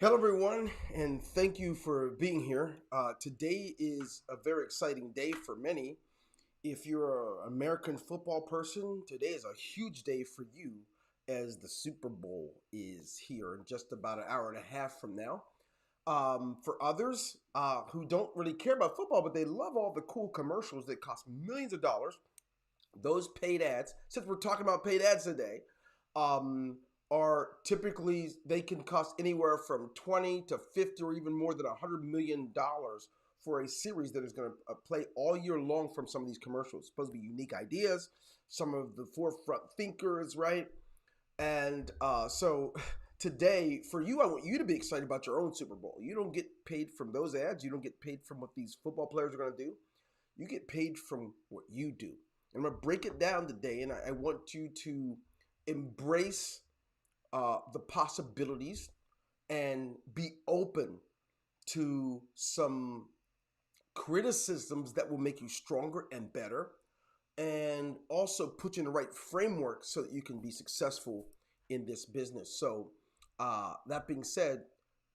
Hello, everyone, and thank you for being here. Today is a very exciting day for many. If you're an American football person, today is a huge day for you as the Super Bowl is here in just about an hour and a half from now. For others who don't really care about football, but they love all the cool commercials that cost millions of dollars, those paid ads, since we're talking about paid ads today, um, are typically they can cost anywhere from 20 to 50 or even more than $100 million for a series that is going to play all year long from some of these commercials. It's supposed to be unique ideas, some of the forefront thinkers, right? And so today, for you, I want you to be excited about your own Super Bowl. You don't get paid from those ads. You don't get paid from what these football players are going to do. You get paid from what you do. I'm going to break it down today, and I want you to embrace the possibilities and be open to some criticisms that will make you stronger and better, and also put you in the right framework so that you can be successful in this business. So, that being said,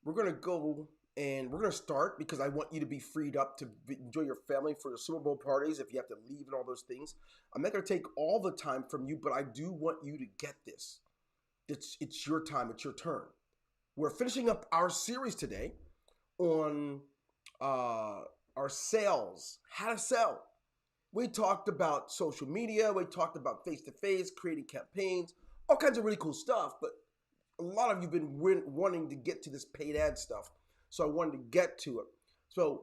we're going to go and we're going to start because I want you to be freed up to enjoy your family for the Super Bowl parties if you have to leave and all those things. I'm not going to take all the time from you, but I do want you to get this. It's your time, it's your turn. We're finishing up our series today on our sales, how to sell. We talked about social media, we talked about face to face, creating campaigns, all kinds of really cool stuff. But a lot of you have been wanting to get to this paid ad stuff. So I wanted to get to it. So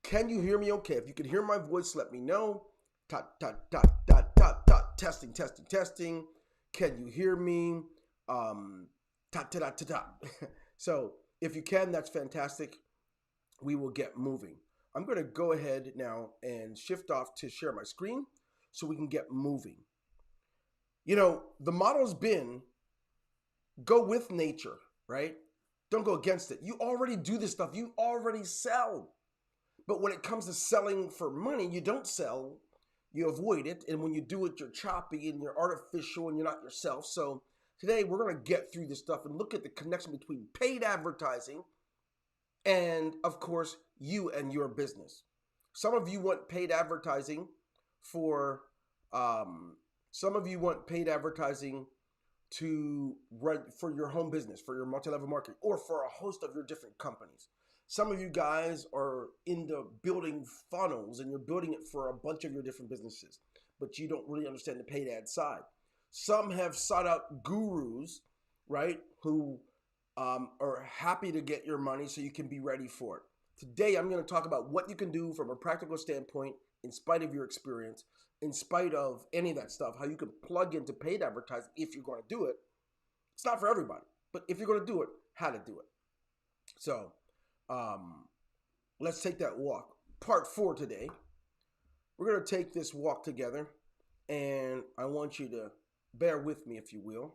can you hear me okay? If you can hear my voice, let me know. Dot, dot, dot, dot, dot, dot. Testing, testing, testing. Can you hear me? Dot, dot, dot, dot. So if you can, that's fantastic. We will get moving. I'm going to go ahead now and shift off to share my screen so we can get moving. You know, the model's been go with nature, right? Don't go against it. You already do this stuff. You already sell. But when it comes to selling for money, you don't sell. You avoid it. And when you do it, you're choppy and you're artificial and you're not yourself. So today we're going to get through this stuff and look at the connection between paid advertising and, of course, you and your business. Some of you want paid advertising for some of you want paid advertising to run for your home business, for your multi-level marketing, or for a host of your different companies. Some of you guys are into building funnels and you're building it for a bunch of your different businesses, but you don't really understand the paid ad side. Some have sought out gurus, right, who are happy to get your money so you can be ready for it. Today, I'm going to talk about what you can do from a practical standpoint, in spite of your experience, in spite of any of that stuff, how you can plug into paid advertising if you're going to do it. It's not for everybody, but if you're going to do it, how to do it. So let's take that walk. Part 4 today. We're going to take this walk together, and I want you to bear with me, if you will.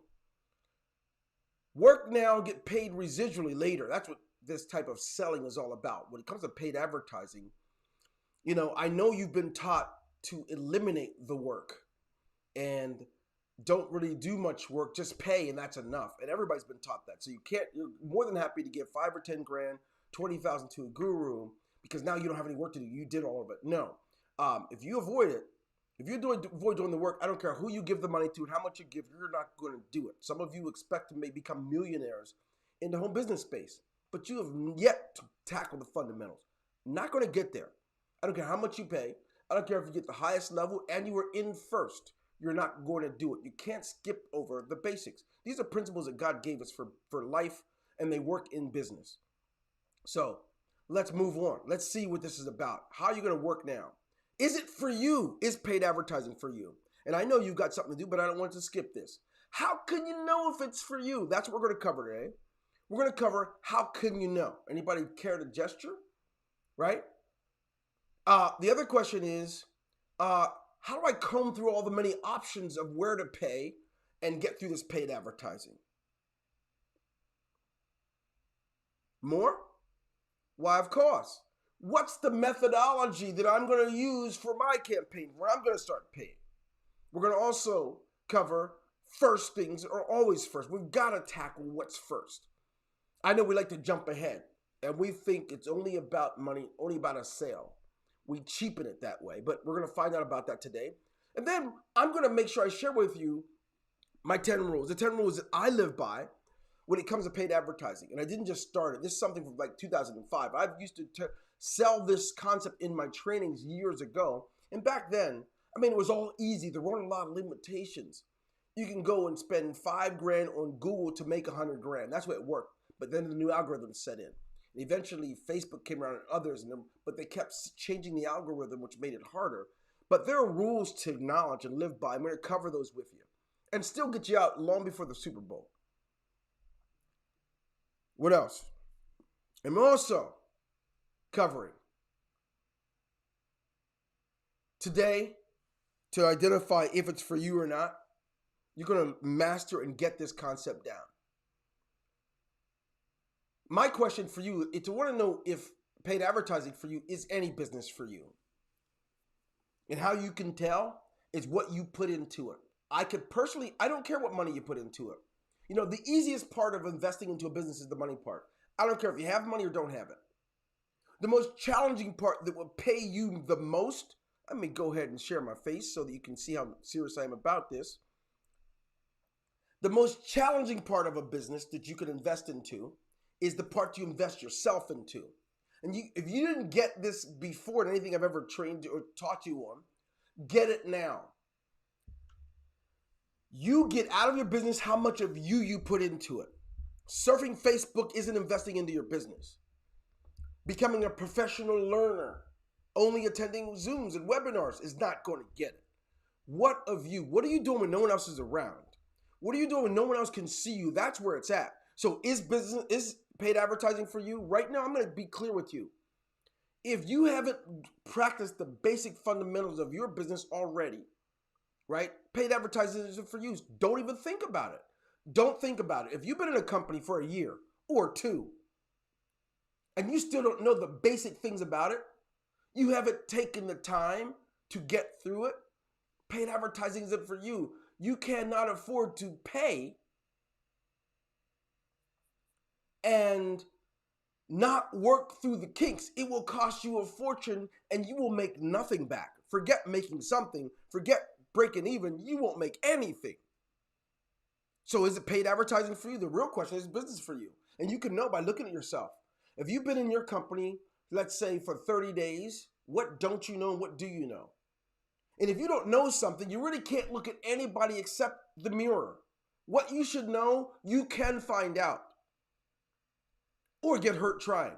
Work now, get paid residually later. That's what this type of selling is all about. When it comes to paid advertising, you know, I know you've been taught to eliminate the work and don't really do much work, just pay and that's enough. And everybody's been taught that. So you're more than happy to give 5 or 10 grand, 20,000 to a guru because now you don't have any work to do. You did all of it. No. If you avoid it, if you avoid doing the work, I don't care who you give the money to and how much you give, you're not going to do it. Some of you expect to become millionaires in the home business space, but you have yet to tackle the fundamentals. Not going to get there. I don't care how much you pay. I don't care if you get the highest level and you were in first. You're not going to do it. You can't skip over the basics. These are principles that God gave us for life, and they work in business. So let's move on. Let's see what this is about. How are you going to work now? Is it for you? Is paid advertising for you? And I know you've got something to do, but I don't want to skip this. How can you know if it's for you? That's what we're going to cover today. We're going to cover how can you know? Anybody care to gesture? Right? The other question is, how do I comb through all the many options of where to pay and get through this paid advertising? More? Why, of course. What's the methodology that I'm going to use for my campaign where I'm going to start paying? We're going to also cover first things are always first. We've got to tackle what's first. I know we like to jump ahead and we think it's only about money, only about a sale. We cheapen it that way, but we're going to find out about that today. And then I'm going to make sure I share with you my 10 rules, the 10 rules that I live by when it comes to paid advertising. And I didn't just start it. This is something from like 2005. I've used to sell this concept in my trainings years ago. And back then, I mean, it was all easy. There weren't a lot of limitations. You can go and spend $5,000 on Google to make $100,000. That's what it worked. But then the new algorithm set in. And eventually, Facebook came around and others, but they kept changing the algorithm, which made it harder. But there are rules to acknowledge and live by. I'm going to cover those with you and still get you out long before the Super Bowl. What else? I'm also covering today to identify if it's for you or not. You're going to master and get this concept down. My question for you is to want to know if paid advertising for you is any business for you. And how you can tell is what you put into it. I don't care what money you put into it. You know, the easiest part of investing into a business is the money part. I don't care if you have money or don't have it. The most challenging part that will pay you the most, let me go ahead and share my face so that you can see how serious I am about this. The most challenging part of a business that you can invest into is the part you invest yourself into. And if you didn't get this before in anything I've ever trained or taught you on, get it now. You get out of your business how much of you put into it. Surfing Facebook isn't investing into your business. Becoming a professional learner, only attending Zooms and webinars is not going to get it. What of you? What are you doing when no one else is around? What are you doing when no one else can see you? That's where it's at. So is paid advertising for you? Right now, I'm going to be clear with you. If you haven't practiced the basic fundamentals of your business already, right? Paid advertising isn't for you. Don't even think about it. Don't think about it. If you've been in a company for a year or two and you still don't know the basic things about it, you haven't taken the time to get through it, paid advertising isn't for you. You cannot afford to pay and not work through the kinks. It will cost you a fortune and you will make nothing back. Forget making something. Forget breaking even. You won't make anything. So is it paid advertising for you? The real question is business for you. And you can know by looking at yourself. If you've been in your company, let's say for 30 days, what don't you know and what do you know? And if you don't know something, you really can't look at anybody except the mirror. What you should know, you can find out. Or get hurt trying.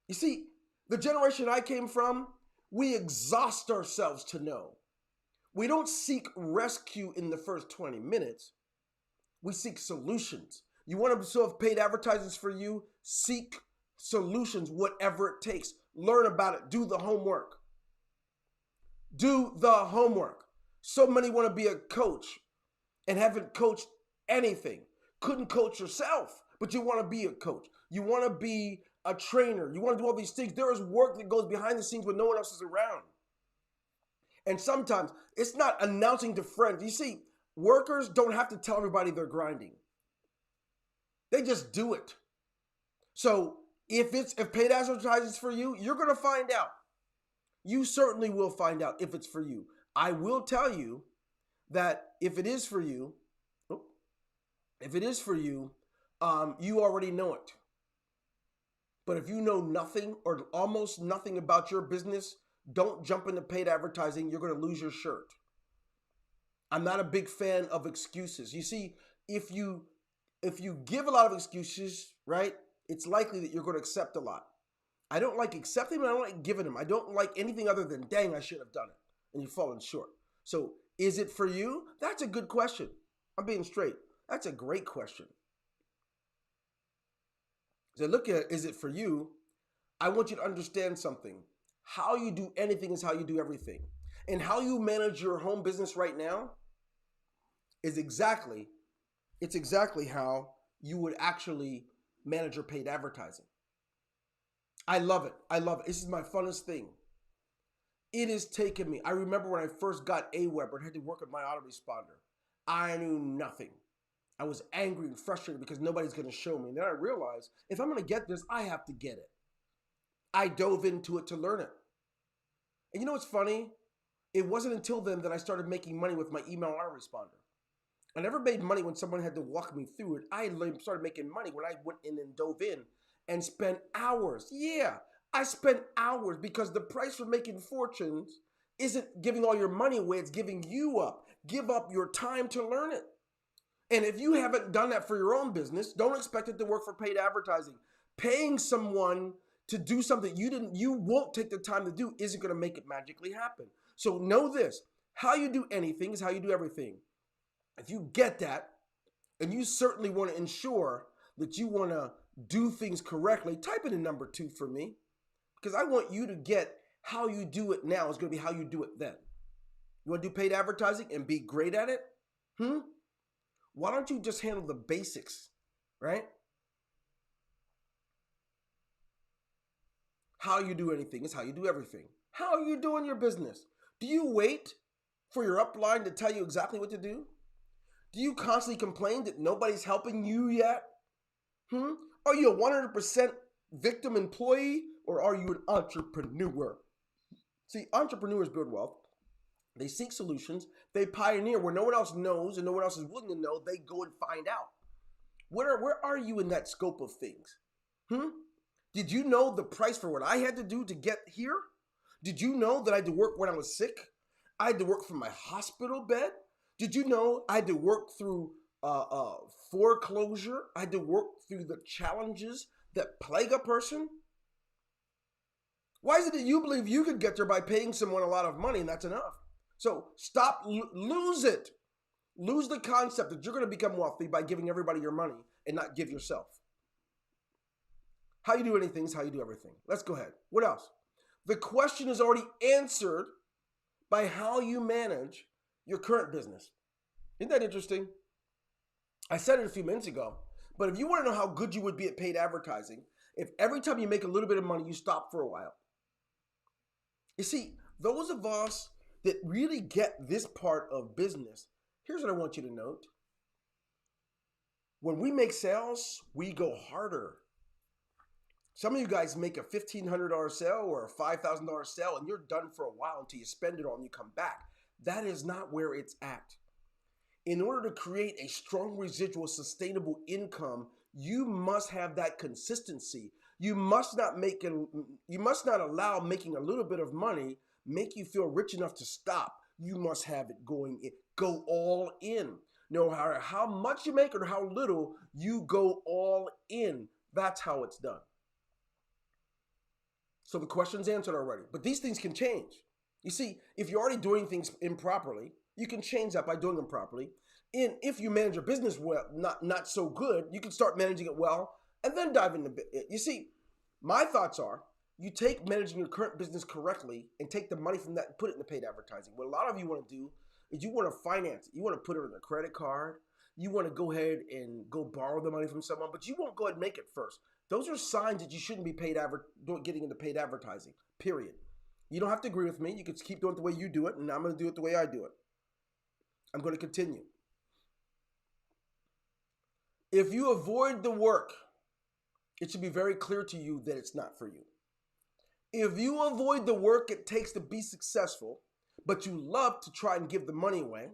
You see, the generation I came from, we exhaust ourselves to know. We don't seek rescue in the first 20 minutes. We seek solutions. You want to solve paid advertisements for you? Seek solutions, whatever it takes. Learn about it. Do the homework. Do the homework. So many want to be a coach and haven't coached anything. Couldn't coach yourself, but you want to be a coach. You want to be a trainer. You want to do all these things. There is work that goes behind the scenes when no one else is around. And sometimes it's not announcing to friends. You see, workers don't have to tell everybody they're grinding. They just do it. So if paid advertising is for you, you're going to find out. You certainly will find out if it's for you. I will tell you that if it is for you, you already know it. But if you know nothing or almost nothing about your business, don't jump into paid advertising. You're going to lose your shirt. I'm not a big fan of excuses. You see, if you give a lot of excuses, right, it's likely that you're going to accept a lot. I don't like accepting them. I don't like giving them. I don't like anything other than, dang, I should have done it. And you've fallen short. So is it for you? That's a good question. I'm being straight. That's a great question. So look at, is it for you? I want you to understand something. How you do anything is how you do everything. And how you manage your home business right now is exactly how you would actually manage your paid advertising. I love it. I love it. This is my funnest thing. It has taken me. I remember when I first got AWeber and had to work with my autoresponder. I knew nothing. I was angry and frustrated because nobody's going to show me. And then I realized if I'm going to get this, I have to get it. I dove into it to learn it. And you know what's funny? It wasn't until then that I started making money with my email autoresponder. I never made money when someone had to walk me through it. I started making money when I went in and dove in and spent hours. Yeah, I spent hours because the price for making fortunes isn't giving all your money away. It's giving you up. Give up your time to learn it. And if you haven't done that for your own business, don't expect it to work for paid advertising. Paying someone to do something you won't take the time to do isn't going to make it magically happen. So know this, how you do anything is how you do everything. If you get that, and you certainly want to ensure that you want to do things correctly, type in a number 2 for me, because I want you to get how you do it now is going to be how you do it then. You want to do paid advertising and be great at it? Why don't you just handle the basics, right? How you do anything is how you do everything. How are you doing your business? Do you wait for your upline to tell you exactly what to do? Do you constantly complain that nobody's helping you yet? Are you a 100% victim employee or are you an entrepreneur? See, entrepreneurs build wealth. They seek solutions. They pioneer where no one else knows and no one else is willing to know. They go and find out. Where are you in that scope of things? Did you know the price for what I had to do to get here? Did you know that I had to work when I was sick? I had to work from my hospital bed. Did you know I had to work through foreclosure? I had to work through the challenges that plague a person? Why is it that you believe you could get there by paying someone a lot of money and that's enough? So stop, lose it. Lose the concept that you're going to become wealthy by giving everybody your money and not give yourself. How you do anything is how you do everything. Let's go ahead. What else? The question is already answered by how you manage your current business. Isn't that interesting? I said it a few minutes ago, but if you want to know how good you would be at paid advertising, if every time you make a little bit of money, you stop for a while. You see, those of us that really get this part of business, here's what I want you to note. When we make sales, we go harder. Some of you guys make a $1,500 sale or a $5,000 sale and you're done for a while until you spend it all and you come back. That is not where it's at. In order to create a strong residual sustainable income, you must have that consistency. You must not allow making a little bit of money make you feel rich enough to stop. You must have it going in. Go all in. No matter how much you make or how little, you go all in. That's how it's done. So the question's answered already. But these things can change. You see, if you're already doing things improperly, you can change that by doing them properly. And if you manage your business well, not so good, you can start managing it well and then dive into it. You see, my thoughts are you take managing your current business correctly and take the money from that and put it into paid advertising. What a lot of you want to do is you want to finance it. You want to put it on a credit card. You want to go ahead and go borrow the money from someone, but you won't go ahead and make it first. Those are signs that you shouldn't be getting into paid advertising, period. You don't have to agree with me. You can keep doing it the way you do it, and I'm going to do it the way I do it. I'm going to continue. If you avoid the work, it should be very clear to you that it's not for you. If you avoid the work it takes to be successful, but you love to try and give the money away,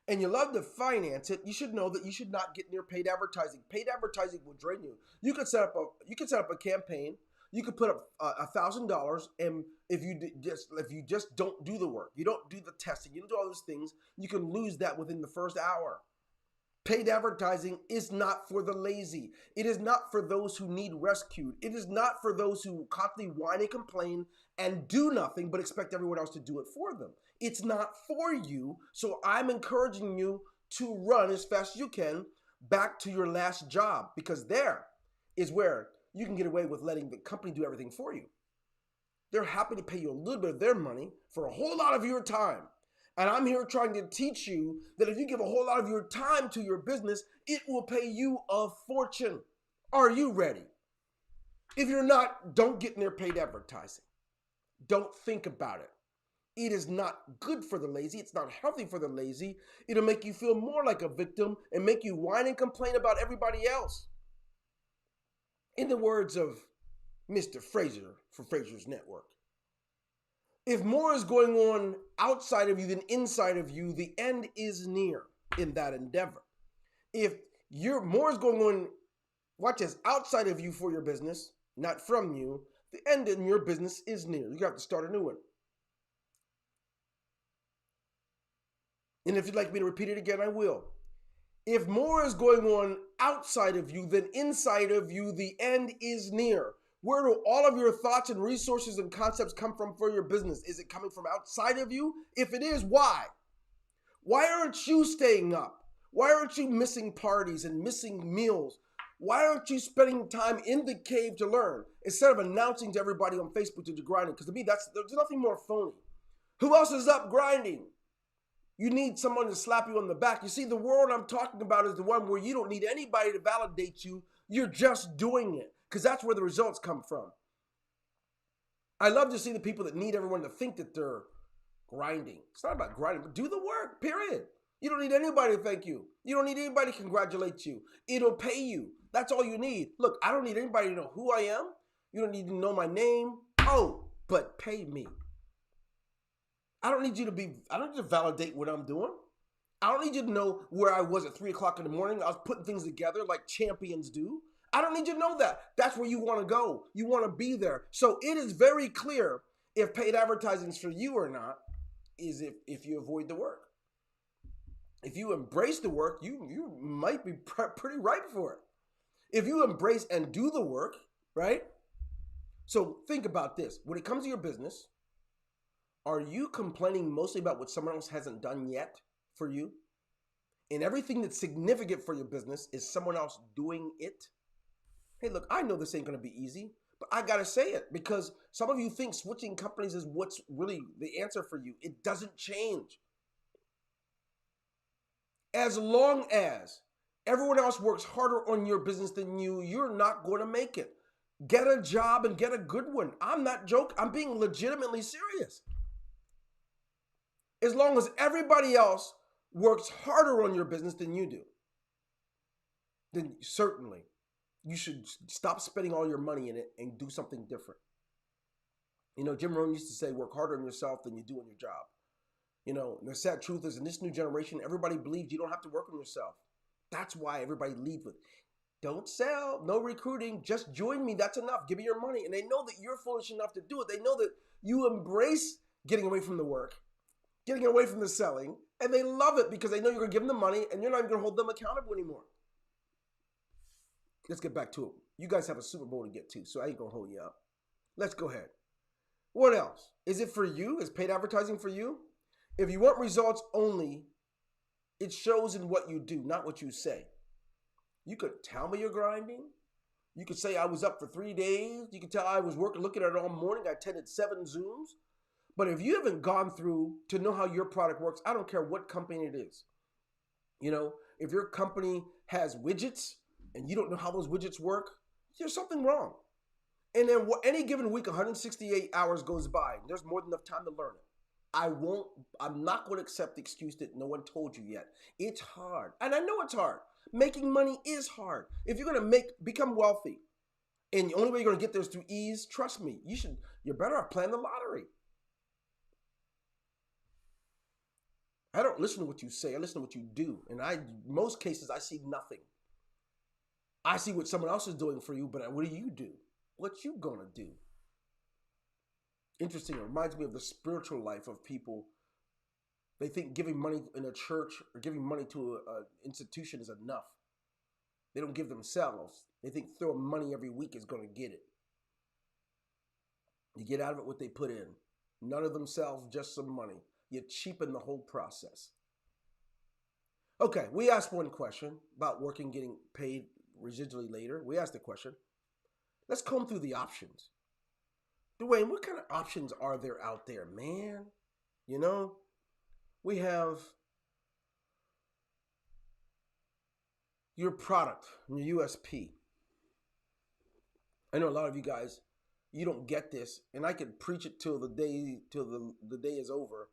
and you love to finance it, you should know that you should not get near paid advertising. Paid advertising will drain you. You could set up a campaign. You could put up $1,000, and if you just don't do the work, you don't do the testing, you don't do all those things, you can lose that within the first hour. Paid advertising is not for the lazy. It is not for those who need rescued. It is not for those who constantly whine and complain and do nothing but expect everyone else to do it for them. It's not for you, so I'm encouraging you to run as fast as you can back to your last job, because there is where you can get away with letting the company do everything for you. They're happy to pay you a little bit of their money for a whole lot of your time. And I'm here trying to teach you that if you give a whole lot of your time to your business, it will pay you a fortune. Are you ready? If you're not, don't get near paid advertising. Don't think about it. It is not good for the lazy. It's not healthy for the lazy. It'll make you feel more like a victim and make you whine and complain about everybody else. In the words of Mr. Fraser from Fraser's Network, if more is going on outside of you than inside of you, the end is near in that endeavor. If more is going on, watch this, outside of you for your business, not from you, the end in your business is near. You have to start a new one. And if you'd like me to repeat it again, I will. If more is going on outside of you than inside of you, the end is near. Where do all of your thoughts and resources and concepts come from for your business? Is it coming from outside of you? If it is, why? Why aren't you staying up? Why aren't you missing parties and missing meals? Why aren't you spending time in the cave to learn instead of announcing to everybody on Facebook that you're grinding? Because to me, there's nothing more phony. Who else is up grinding? You need someone to slap you on the back. You see, the world I'm talking about is the one where you don't need anybody to validate you. You're just doing it because that's where the results come from. I love to see the people that need everyone to think that they're grinding. It's not about grinding, but do the work, period. You don't need anybody to thank you. You don't need anybody to congratulate you. It'll pay you. That's all you need. Look, I don't need anybody to know who I am. You don't need to know my name. Oh, but pay me. I don't need to validate what I'm doing. I don't need you to know where I was at 3 o'clock in the morning. I was putting things together like champions do. I don't need you to know that. That's where you want to go. You want to be there. So it is very clear if paid advertising is for you or not, is if you avoid the work. If you embrace the work, you might be pretty ripe for it. If you embrace and do the work, right? So think about this. When it comes to your business, are you complaining mostly about what someone else hasn't done yet for you? And everything that's significant for your business is someone else doing it? Hey, look, I know this ain't going to be easy, but I got to say it because some of you think switching companies is what's really the answer for you. It doesn't change. As long as everyone else works harder on your business than you, you're not going to make it. Get a job and get a good one. I'm not joking. I'm being legitimately serious. As long as everybody else works harder on your business than you do, then certainly you should stop spending all your money in it and do something different. You know, Jim Rohn used to say, work harder on yourself than you do on your job. You know, the sad truth is in this new generation, everybody believes you don't have to work on yourself. That's why everybody leads with, don't sell, no recruiting, just join me, that's enough, give me your money. And they know that you're foolish enough to do it. They know that you embrace getting away from the work, getting away from the selling, and they love it because they know you're going to give them the money and you're not even going to hold them accountable anymore. Let's get back to it. You guys have a Super Bowl to get to, so I ain't going to hold you up. Let's go ahead. What else? Is it for you? Is paid advertising for you? If you want results only, it shows in what you do, not what you say. You could tell me you're grinding. You could say I was up for 3 days. You could tell I was working, looking at it all morning. I attended 7 Zooms. But if you haven't gone through to know how your product works, I don't care what company it is. You know, if your company has widgets and you don't know how those widgets work, there's something wrong. And then any given week, 168 hours goes by. There's more than enough time to learn it. I'm not going to accept the excuse that no one told you yet. It's hard. And I know it's hard. Making money is hard. If you're going to become wealthy and the only way you're going to get there is through ease, trust me, you're better off playing the lottery. I don't listen to what you say. I listen to what you do. And most cases, I see nothing. I see what someone else is doing for you, but what do you do? What you going to do? Interesting. It reminds me of the spiritual life of people. They think giving money in a church or giving money to an institution is enough. They don't give themselves. They think throwing money every week is going to get it. You get out of it what they put in. None of themselves, just some money. You cheapen the whole process. Okay, we asked one question about working, getting paid residually later. We asked the question. Let's comb through the options. Dwayne, what kind of options are there out there, man? You know, we have your product, your USP. I know a lot of you guys, you don't get this, and I could preach it till the day is over,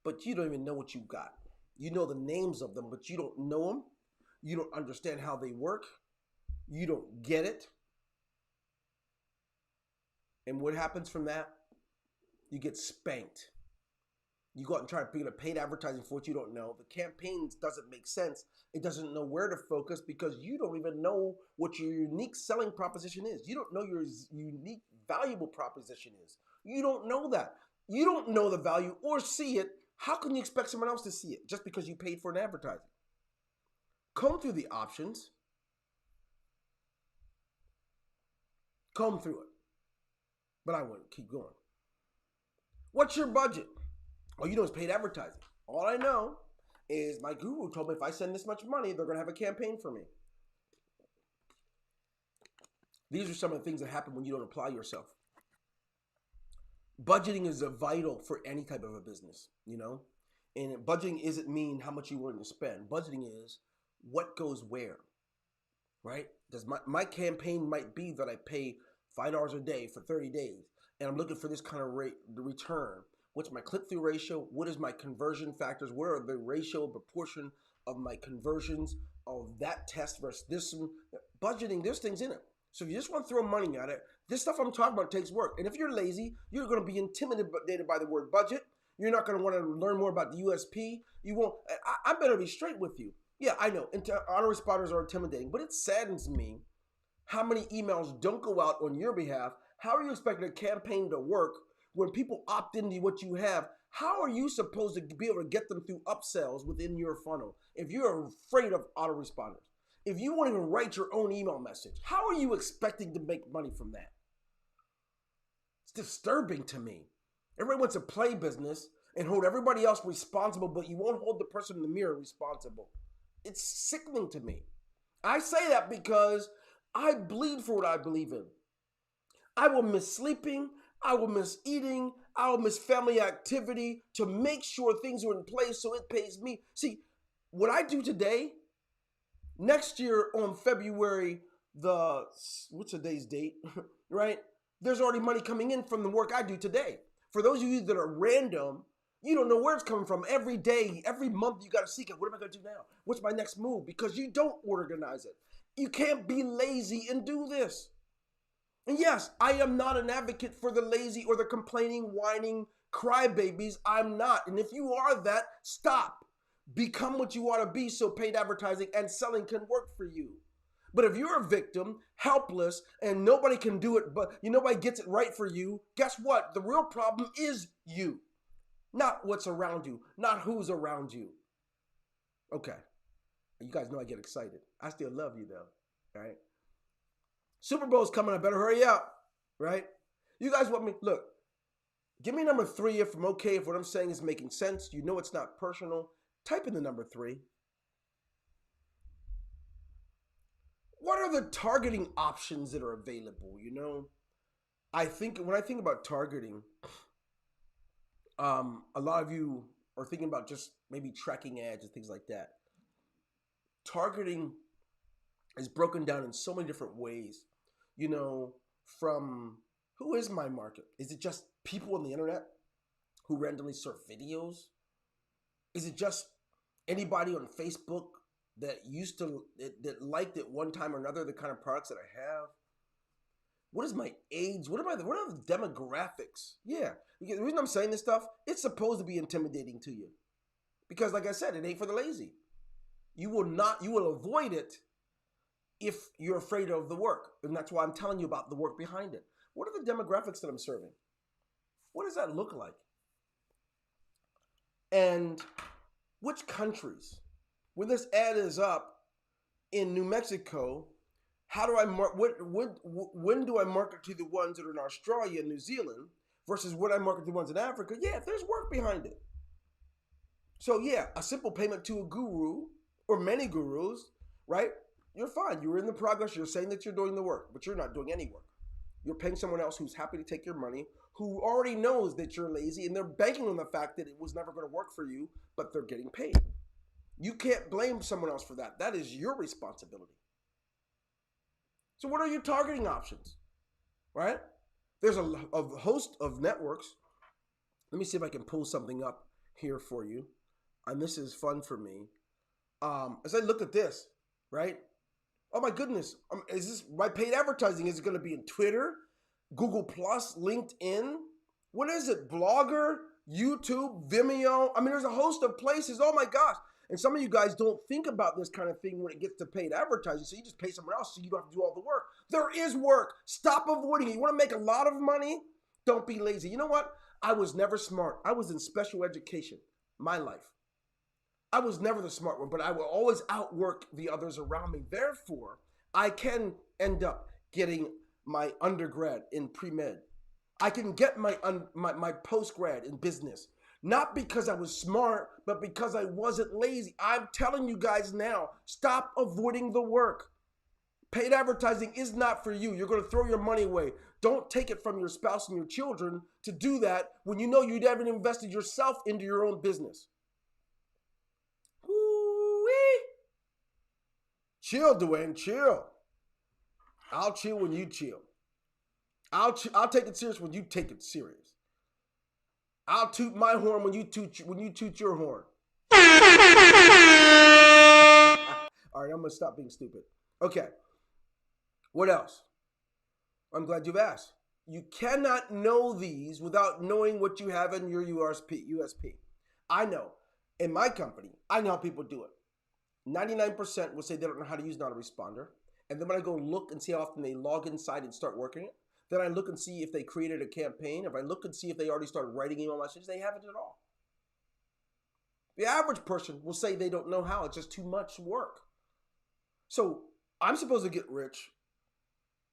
but you don't even know what you got. You know the names of them, but you don't know them. You don't understand how they work. You don't get it. And what happens from that? You get spanked. You go out and try to get paid advertising for what you don't know. The campaigns doesn't make sense. It doesn't know where to focus because you don't even know what your unique selling proposition is. You don't know your unique valuable proposition is. You don't know that. You don't know the value or see it. How can you expect someone else to see it just because you paid for an advertising? Comb through the options. Comb through it. But I wouldn't keep going. What's your budget? All you know is paid advertising. All I know is my guru told me if I send this much money, they're going to have a campaign for me. These are some of the things that happen when you don't apply yourself. Budgeting is vital for any type of a business, you know? And budgeting isn't mean how much you're willing to spend. Budgeting is what goes where, right? Does my campaign might be that I pay $5 a day for 30 days, and I'm looking for this kind of rate, the return. What's my click-through ratio? What is my conversion factors? Where are the ratio proportion of my conversions of that test versus this one? Budgeting, there's things in it. So if you just want to throw money at it, this stuff I'm talking about takes work. And if you're lazy, you're going to be intimidated by the word budget. You're not going to want to learn more about the USP. You won't. I better be straight with you. Yeah, I know. Autoresponders are intimidating, but it saddens me how many emails don't go out on your behalf. How are you expecting a campaign to work when people opt into what you have? How are you supposed to be able to get them through upsells within your funnel if you're afraid of autoresponders? If you won't even write your own email message, how are you expecting to make money from that? It's disturbing to me. Everybody wants to play business and hold everybody else responsible, but you won't hold the person in the mirror responsible. It's sickening to me. I say that because I bleed for what I believe in. I will miss sleeping. I will miss eating. I will miss family activity to make sure things are in place so it pays me. See, what I do today, next year on February what's today's date, right? There's already money coming in from the work I do today. For those of you that are random, you don't know where it's coming from. Every day, every month, you got to seek it. What am I going to do now? What's my next move? Because you don't organize it. You can't be lazy and do this. And yes, I am not an advocate for the lazy or the complaining, whining crybabies. I'm not. And if you are that, stop. Become what you want to be so paid advertising and selling can work for you. But if you're a victim, helpless, and nobody can do it, but nobody gets it right for you, guess what? The real problem is you, not what's around you, not who's around you. Okay. You guys know I get excited. I still love you though, right? Super Bowl's coming. I better hurry up, right? You guys want me? Look, give me number 3 if I'm okay, if what I'm saying is making sense. You know it's not personal. Type in the number 3. What are the targeting options that are available? When I think about targeting, a lot of you are thinking about just maybe tracking ads and things like that. Targeting is broken down in so many different ways. From who is my market? Is it just people on the internet who randomly surf videos? Is it just anybody on Facebook that that liked at one time or another the kind of products that I have? What is my age? What are the demographics? Yeah, because the reason I'm saying this stuff, it's supposed to be intimidating to you, because like I said, it ain't for the lazy. You will avoid it if you're afraid of the work, and that's why I'm telling you about the work behind it. What are the demographics that I'm serving? What does that look like? And which countries? When this ad is up in New Mexico, how do I when do I market to the ones that are in Australia and New Zealand versus when I market to the ones in Africa? Yeah, there's work behind it. So yeah, a simple payment to a guru or many gurus, right? You're fine. You're in the progress. You're saying that you're doing the work, but you're not doing any work. You're paying someone else who's happy to take your money, who already knows that you're lazy, and they're banking on the fact that it was never going to work for you, but they're getting paid. You can't blame someone else for that. That is your responsibility. So what are your targeting options, right? There's a host of networks. Let me see if I can pull something up here for you. And this is fun for me. As I look at this, right? Oh my goodness. Is this my paid advertising? Is it going to be in Twitter, Google Plus, LinkedIn? What is it? Blogger, YouTube, Vimeo? I mean, there's a host of places. Oh my gosh. And some of you guys don't think about this kind of thing when it gets to paid advertising. So you just pay someone else so you don't have to do all the work. There is work. Stop avoiding it. You want to make a lot of money? Don't be lazy. You know what? I was never smart. I was in special education my life. I was never the smart one, but I will always outwork the others around me. Therefore, I can end up getting my undergrad in pre-med. I can get my post-grad in business. Not because I was smart, but because I wasn't lazy. I'm telling you guys now, stop avoiding the work. Paid advertising is not for you. You're going to throw your money away. Don't take it from your spouse and your children to do that when you know you haven't invested yourself into your own business. Woo-wee. Chill, Dwayne, chill. I'll chill when you chill. I'll take it serious when you take it serious. I'll toot my horn when you toot your horn. All right, I'm gonna stop being stupid. Okay. What else? I'm glad you've asked. You cannot know these without knowing what you have in your USP. I know. In my company, I know how people do it. 99% will say they don't know how to use an autoresponder. And then when I go look and see how often they log inside and start working it, then I look and see if they created a campaign. If I look and see if they already started writing email messages, they haven't at all. The average person will say they don't know how. It's just too much work. So I'm supposed to get rich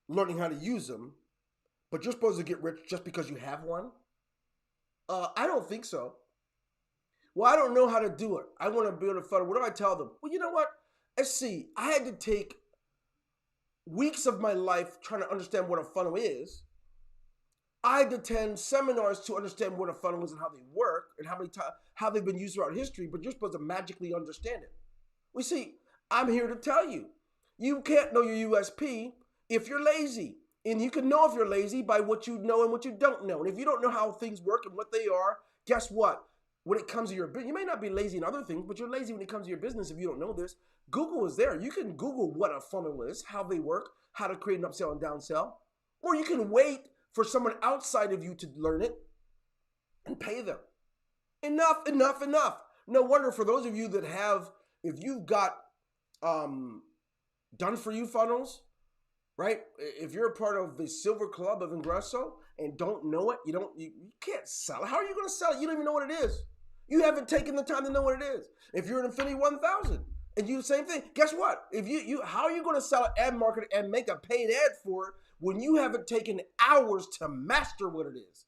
learning how to use them, but you're supposed to get rich just because you have one? I don't think so. Well, I don't know how to do it. I want to build a funnel. What do I tell them? Well, you know what? Let's see. I had to take weeks of my life trying to understand what a funnel is. I had to attend seminars to understand what a funnel is and how they work and how they've been used throughout history, but you're supposed to magically understand it. We see, I'm here to tell you, you can't know your USP if you're lazy. And you can know if you're lazy by what you know and what you don't know. And if you don't know how things work and what they are, guess what? When it comes to your business, you may not be lazy in other things, but you're lazy when it comes to your business if you don't know this. Google is there. You can Google what a funnel is, how they work, how to create an upsell and downsell. Or you can wait for someone outside of you to learn it and pay them. Enough. No wonder for those of you that have, if you've got done for you funnels, right? If you're a part of the Silver Club of Ingresso and don't know it, you can't sell it. How are you going to sell it? You don't even know what it is. You haven't taken the time to know what it is. If you're an Infinity 1000 and you the same thing, guess what? If you how are you going to sell an ad market and make a paid ad for it when you haven't taken hours to master what it is?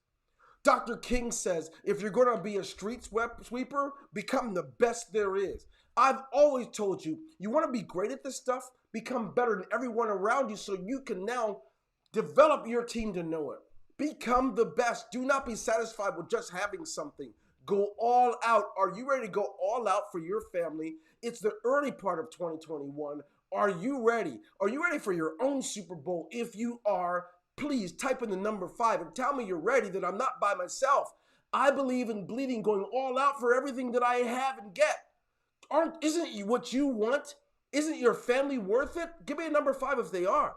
Dr. King says, if you're going to be a street sweeper, become the best there is. I've always told you, you want to be great at this stuff, become better than everyone around you so you can now develop your team to know it. Become the best. Do not be satisfied with just having something. Go all out. Are you ready to go all out for your family? It's the early part of 2021. Are you ready? Are you ready for your own Super Bowl? If you are, please type in the number 5 and tell me you're ready, that I'm not by myself. I believe in bleeding, going all out for everything that I have and get. Isn't it what you want? Isn't your family worth it? Give me a number 5 if they are.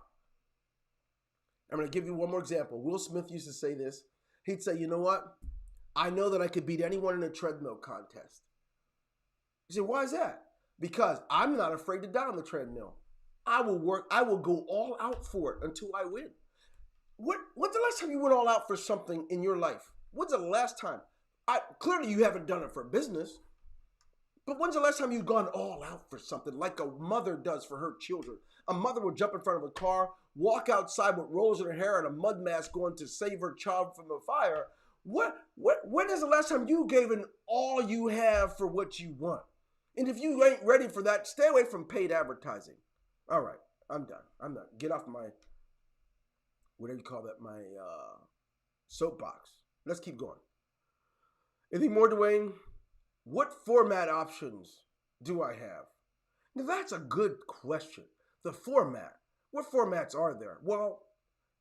I'm going to give you one more example. Will Smith used to say this. He'd say, you know what? I know that I could beat anyone in a treadmill contest. You say, why is that? Because I'm not afraid to die on the treadmill. I will go all out for it until I win. When's the last time you went all out for something in your life? When's the last time? Clearly you haven't done it for business. But when's the last time you've gone all out for something like a mother does for her children? A mother will jump in front of a car, walk outside with rolls in her hair and a mud mask going to save her child from the fire. When is the last time you gave in all you have for what you want? And if you ain't ready for that, stay away from paid advertising. All right, I'm done. Get off my, whatever you call that, my soapbox. Let's keep going. Anything more, Dwayne? What format options do I have? Now that's a good question. The format. What formats are there? Well,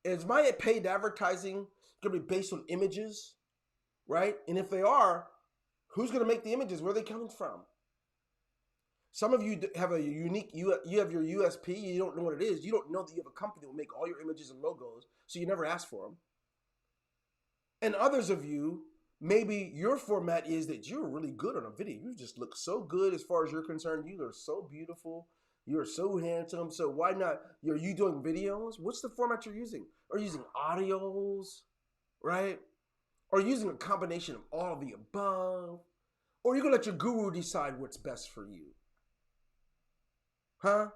Is my paid advertising going to be based on images, right? And if they are, who's going to make the images? Where are they coming from? Some of you have a unique, you have your USP, you don't know what it is. You don't know that you have a company that will make all your images and logos, so you never ask for them. And others of you, maybe your format is that you're really good on a video. You just look so good as far as you're concerned. You are so beautiful. You're so handsome. So why not? Are you doing videos? What's the format you're using? Are you using audios, right? Or using a combination of all of the above? Or are you going to let your guru decide what's best for you? Huh?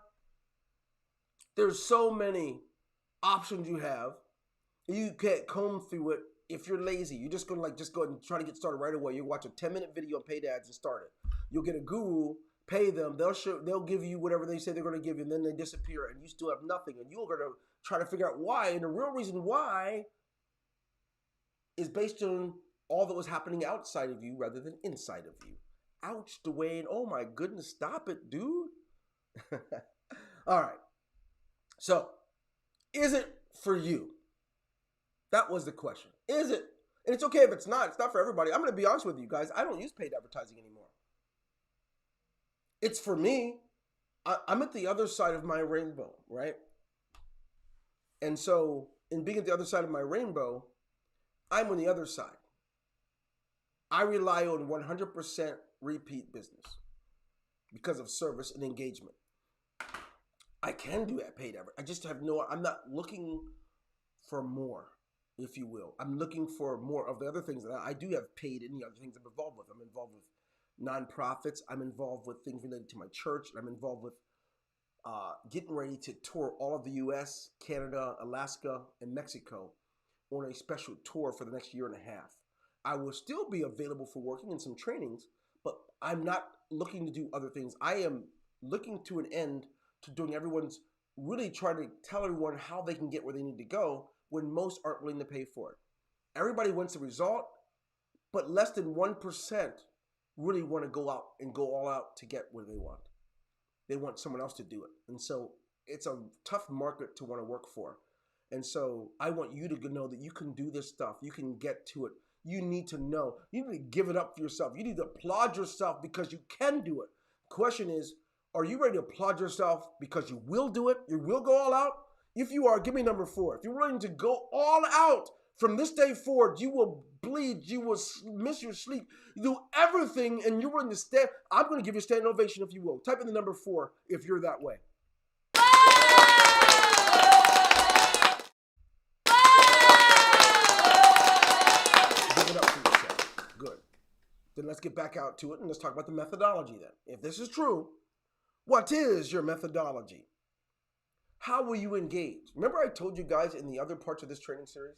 There's so many options you have. You can't comb through it. If you're lazy, you're just gonna just go ahead and try to get started right away. You watch a 10-minute video on paid ads and start it. You'll get a guru, pay them, they'll give you whatever they say they're gonna give you, and then they disappear and you still have nothing. And you're gonna try to figure out why. And the real reason why is based on all that was happening outside of you rather than inside of you. Ouch, Dwayne. Oh my goodness, stop it, dude. All right. So, is it for you? That was the question. Is it? And it's okay if it's not. It's not for everybody. I'm going to be honest with you guys. I don't use paid advertising anymore. It's for me. I'm at the other side of my rainbow, right? And so, in being at the other side of my rainbow, I'm on the other side. I rely on 100% repeat business because of service and engagement. I can do that paid advertising. I just have I'm not looking for more, if you will. I'm looking for more of the other things that I do have paid in the other things I'm involved with. I'm involved with nonprofits. I'm involved with things related to my church. I'm involved with getting ready to tour all of the U.S., Canada, Alaska, and Mexico on a special tour for the next year and a half. I will still be available for working in some trainings, but I'm not looking to do other things. I am looking to an end to doing everyone's really trying to tell everyone how they can get where they need to go when most aren't willing to pay for it. Everybody wants a result, but less than 1% really want to go out and go all out to get where they want. They want someone else to do it. And so it's a tough market to want to work for. And so I want you to know that you can do this stuff. You can get to it. You need to know. You need to give it up for yourself. You need to applaud yourself because you can do it. The question is, are you ready to applaud yourself because you will do it? You will go all out? If you are, give me number 4. If you're willing to go all out from this day forward, you will bleed, you will miss your sleep, you do everything, and you're willing to stand. I'm going to give you a standing ovation if you will. Type in the number 4 if you're that way. Give it up for yourself. Good. Then let's get back out to it and let's talk about the methodology then. If this is true, what is your methodology? How will you engage? Remember I told you guys in the other parts of this training series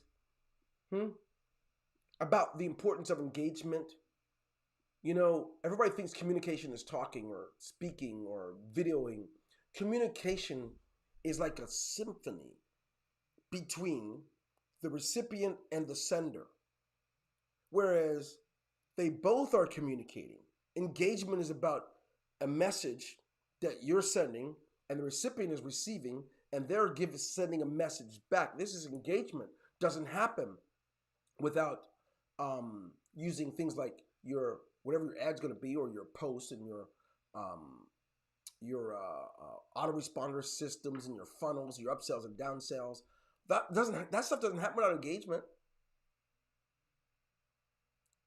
about the importance of engagement? You know, everybody thinks communication is talking or speaking or videoing. Communication is like a symphony between the recipient and the sender, whereas they both are communicating. Engagement is about a message that you're sending and the recipient is receiving, and they're sending a message back. This is engagement. Doesn't happen without using things like your whatever your ad's going to be, or your post and your autoresponder systems and your funnels, your upsells and downsells. That stuff doesn't happen without engagement.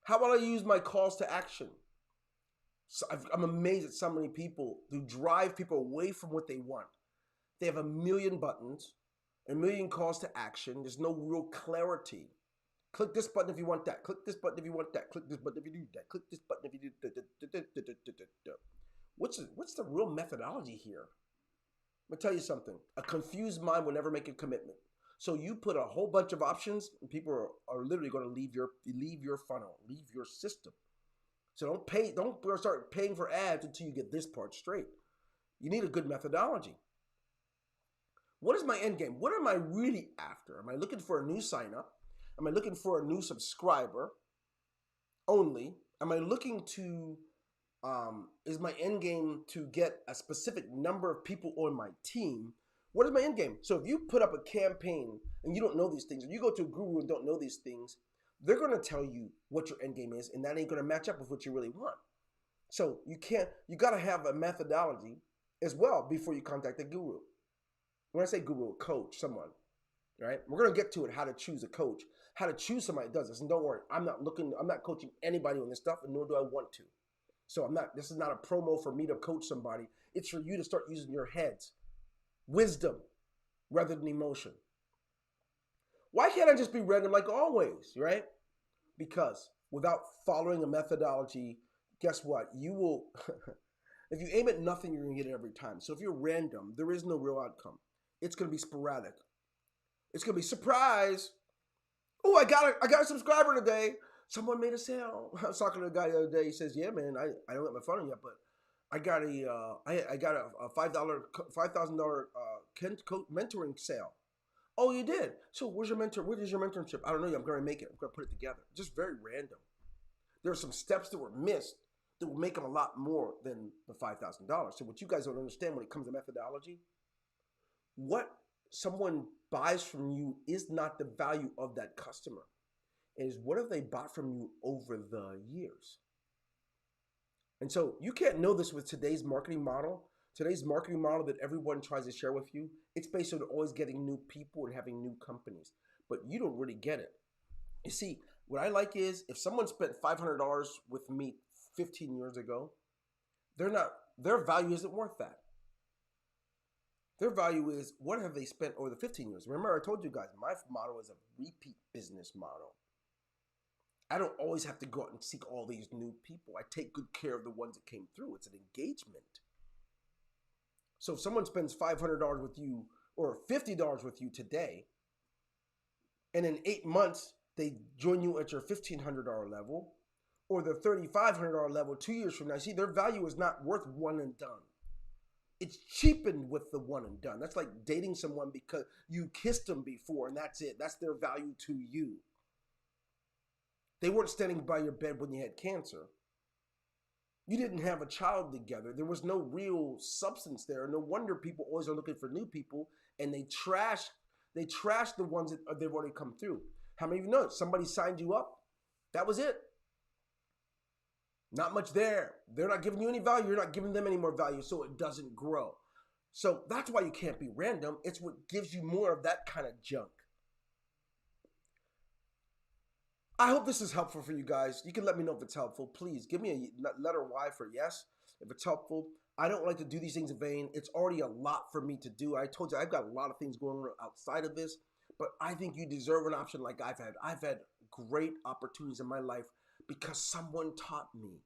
How about I use my calls to action? So I'm amazed at so many people who drive people away from what they want. They have a million buttons, a million calls to action. There's no real clarity. Click this button if you want that. Click this button if you want that. Click this button if you do that. Click this button if you do. What's the real methodology here? I'm gonna tell you something. A confused mind will never make a commitment. So you put a whole bunch of options, and people are literally going to leave your funnel, leave your system. So don't start paying for ads until you get this part straight. You need a good methodology. What is my end game? What am I really after? Am I looking for a new sign up? Am I looking for a new subscriber only? Am I looking to, is my end game to get a specific number of people on my team? What is my end game? So if you put up a campaign and you don't know these things, or you go to a guru and don't know these things, they're going to tell you what your end game is, and that ain't going to match up with what you really want. So you got to have a methodology as well before you contact the guru. When I say guru, coach, someone, right? We're going to get to it, how to choose a coach, how to choose somebody that does this. And don't worry, I'm not coaching anybody on this stuff, and nor do I want to. So this is not a promo for me to coach somebody. It's for you to start using your heads, wisdom, rather than emotion. Why can't I just be random like always, right? Because without following a methodology, guess what? You will, if you aim at nothing, you're going to get it every time. So if you're random, there is no real outcome. It's going to be sporadic. It's going to be surprise. Oh, I got a subscriber today. Someone made a sale. I was talking to a guy the other day. He says, "Yeah, man, I don't have my phone yet, but I got a $5,000 mentoring sale." Oh, you did? So where's your mentor? Where is your mentorship? I don't know. I'm going to make it. I'm going to put it together. Just very random. There are some steps that were missed that will make them a lot more than the $5,000. So what you guys don't understand when it comes to methodology, what someone buys from you is not the value of that customer. It is what have they bought from you over the years. And so you can't know this with today's marketing model. Today's marketing model that everyone tries to share with you, it's based on always getting new people and having new companies. But you don't really get it. You see, what I like is if someone spent $500 with me 15 years ago, their value isn't worth that. Their value is what have they spent over the 15 years. Remember, I told you guys, my model is a repeat business model. I don't always have to go out and seek all these new people. I take good care of the ones that came through. It's an engagement. So if someone spends $500 with you or $50 with you today, and in 8 months, they join you at your $1,500 level or the $3,500 level 2 years from now, see, their value is not worth one and done. It's cheapened with the one and done. That's like dating someone because you kissed them before and that's it. That's their value to you. They weren't standing by your bed when you had cancer. You didn't have a child together. There was no real substance there. No wonder people always are looking for new people and they trash the ones that they've already come through. How many of you know it? Somebody signed you up. That was it. Not much there. They're not giving you any value. You're not giving them any more value, so it doesn't grow. So that's why you can't be random. It's what gives you more of that kind of junk. I hope this is helpful for you guys. You can let me know if it's helpful. Please give me a letter Y for yes if it's helpful. I don't like to do these things in vain. It's already a lot for me to do. I told you I've got a lot of things going on outside of this, but I think you deserve an option like I've had. I've had great opportunities in my life because someone taught me.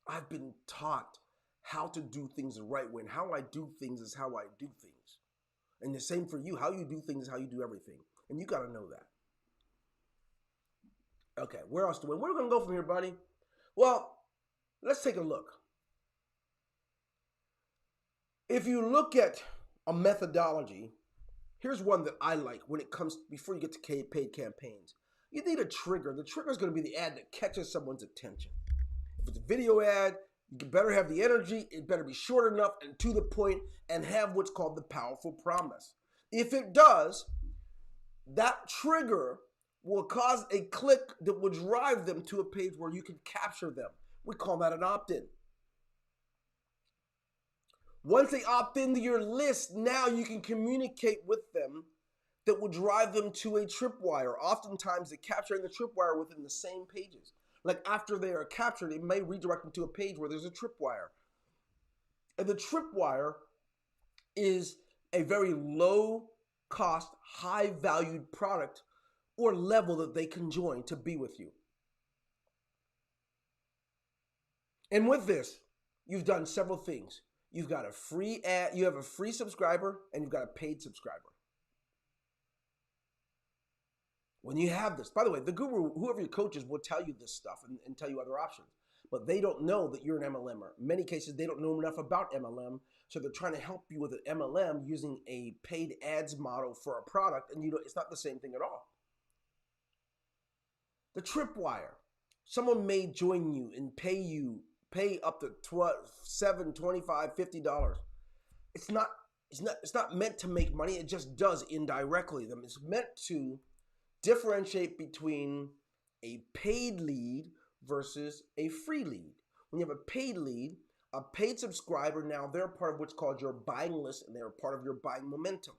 I've been taught how to do things the right way, and how I do things is how I do things. And the same for you. How you do things is how you do everything. And you got to know that. Okay, where else do we? Where are we going to go from here, buddy? Well, let's take a look. If you look at a methodology, here's one that I like when it comes, before you get to paid campaigns. You need a trigger. The trigger is going to be the ad that catches someone's attention. If it's a video ad, you better have the energy. It better be short enough and to the point and have what's called the powerful promise. If it does, that trigger will cause a click that will drive them to a page where you can capture them. We call that an opt-in. Once they opt into your list, now you can communicate with them that will drive them to a tripwire. Oftentimes, they're capturing the tripwire within the same pages. Like after they are captured, it may redirect them to a page where there's a tripwire. And the tripwire is a very low cost, high valued product or level that they can join to be with you. And with this, you've done several things. You've got a free ad, you have a free subscriber, and you've got a paid subscriber. When you have this, by the way, the guru, whoever your coach is, will tell you this stuff and tell you other options. But they don't know that you're an MLMer. In many cases, they don't know enough about MLM, so they're trying to help you with an MLM using a paid ads model for a product, and it's not the same thing at all. The tripwire. Someone may join you and pay up to $7, $25, $50. It's not meant to make money. It just does indirectly. It's meant to differentiate between a paid lead versus a free lead. When you have a paid lead, a paid subscriber, now they're part of what's called your buying list, and they're part of your buying momentum.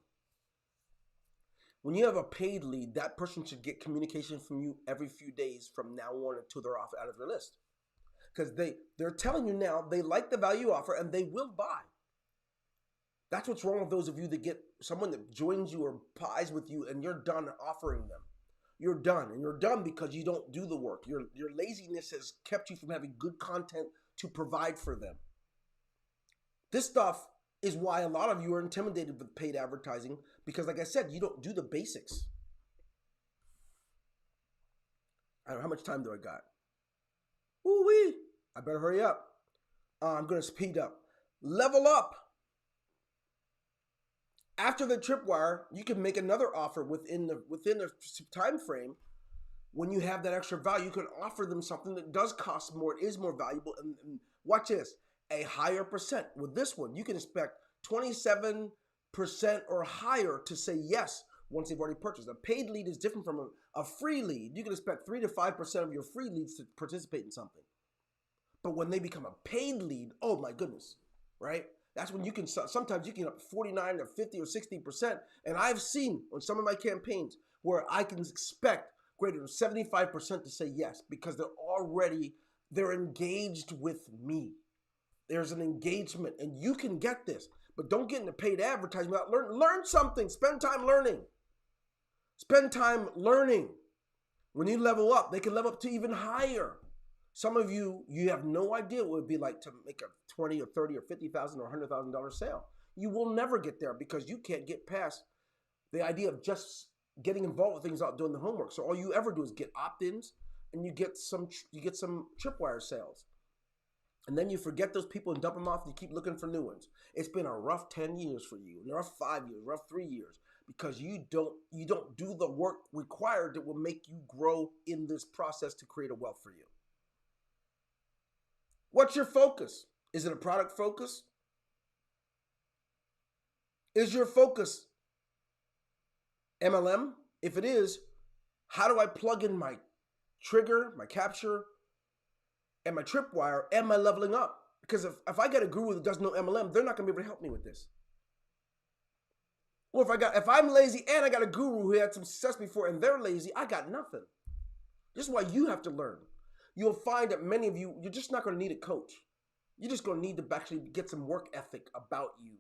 When you have a paid lead, that person should get communication from you every few days from now on until they're off out of your list. Because they're telling you now they like the value offer and they will buy. That's what's wrong with those of you that get someone that joins you or buys with you and you're done offering them. You're done, and you're done because you don't do the work. Your laziness has kept you from having good content to provide for them. This stuff is why a lot of you are intimidated with paid advertising because, like I said, you don't do the basics. I don't know, how much time do I got? Ooh-wee. I better hurry up. I'm going to speed up. Level up. After the tripwire, you can make another offer within the time frame. When you have that extra value, you can offer them something that does cost more, it is more valuable, and watch this, a higher percent. With this one, you can expect 27% or higher to say yes once they've already purchased. A paid lead is different from a free lead. You can expect 3 to 5% of your free leads to participate in something. But when they become a paid lead, oh my goodness, right? That's when you can, sometimes you can up 49 or 50 or 60%. And I've seen on some of my campaigns where I can expect greater than 75% to say yes because they're engaged with me. There's an engagement and you can get this, but don't get into paid advertising without learn something. Spend time learning. Spend time learning. When you level up, they can level up to even higher. Some of you have no idea what it would be like to make a $20 or $30 or $50,000 or $100,000 sale. You will never get there because you can't get past the idea of just getting involved with things without doing the homework. So all you ever do is get opt-ins and you get some tripwire sales. And then you forget those people and dump them off and you keep looking for new ones. It's been a rough 10 years for you, a rough 5 years, rough 3 years, because you don't do the work required that will make you grow in this process to create a wealth for you. What's your focus? Is it a product focus? Is your focus MLM? If it is, how do I plug in my trigger, my capture, and my tripwire? Am I leveling up? Because if I get a guru that does no MLM, they're not going to be able to help me with this. Or if I'm lazy and I got a guru who had some success before and they're lazy, I got nothing. This is why you have to learn. You'll find that many of you, you're just not going to need a coach. You're just going to need to actually get some work ethic about you.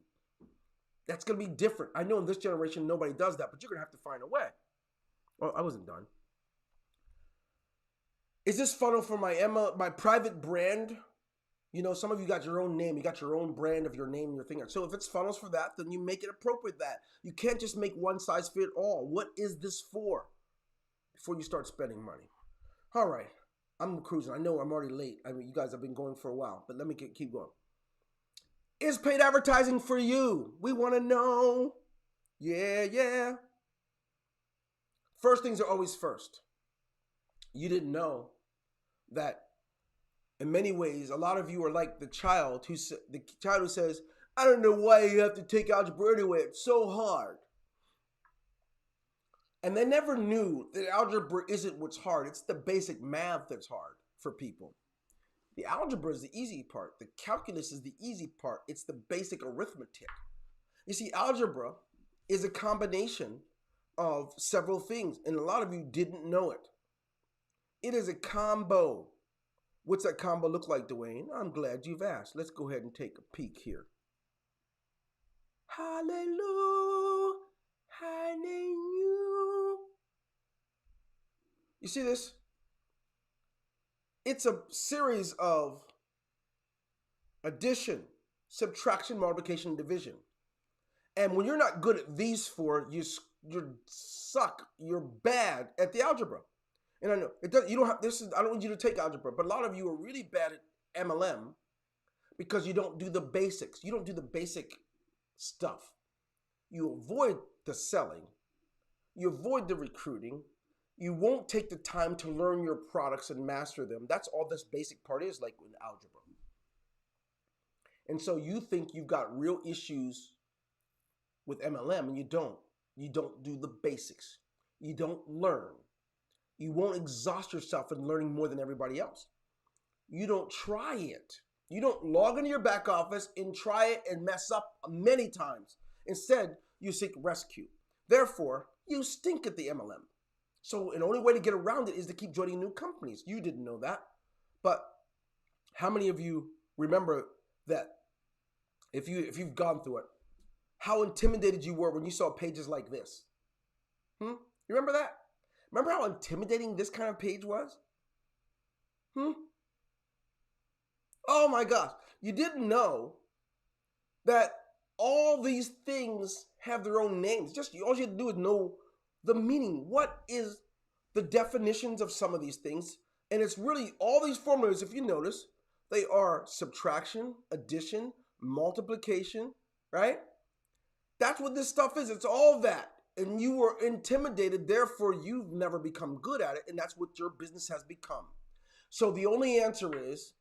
That's going to be different. I know in this generation, nobody does that, but you're going to have to find a way. Well, I wasn't done. Is this funnel for my private brand? You know, some of you got your own name. You got your own brand of your name and your thing. So if it's funnels for that, then you make it appropriate that. You can't just make one size fit all. What is this for? Before you start spending money. All right. I'm cruising. I know I'm already late. I mean, you guys have been going for a while, but let me keep going. Is paid advertising for you? We want to know. Yeah. First things are always first. You didn't know that in many ways, a lot of you are like the child who says, I don't know why you have to take algebra anyway. It's so hard. And they never knew that algebra isn't what's hard. It's the basic math that's hard for people. The algebra is the easy part. The calculus is the easy part. It's the basic arithmetic. You see, algebra is a combination of several things, and a lot of you didn't know it. It is a combo. What's that combo look like, Dwayne? I'm glad you've asked. Let's go ahead and take a peek here. Hallelujah. Hallelujah. You see this? It's a series of addition, subtraction, multiplication, division. And when you're not good at these four, you suck. You're bad at the algebra. And I know it does. You don't have this. I don't want you to take algebra, but a lot of you are really bad at MLM because you don't do the basics. You don't do the basic stuff. You avoid the selling. You avoid the recruiting. You won't take the time to learn your products and master them. That's all this basic part is, like with algebra. And so you think you've got real issues with MLM and you don't. You don't do the basics. You don't learn. You won't exhaust yourself in learning more than everybody else. You don't try it. You don't log into your back office and try it and mess up many times. Instead, you seek rescue. Therefore, you stink at the MLM. So the only way to get around it is to keep joining new companies. You didn't know that. But how many of you remember that if you've gone through it, how intimidated you were when you saw pages like this? You remember that? Remember how intimidating this kind of page was? Oh my gosh. You didn't know that all these things have their own names. Just all you have to do is know the meaning. What is the definitions of some of these things? And it's really all these formulas, if you notice, they are subtraction, addition, multiplication, right? That's what this stuff is. It's all that. And you were intimidated, therefore you've never become good at it, and that's what your business has become. So the only answer is,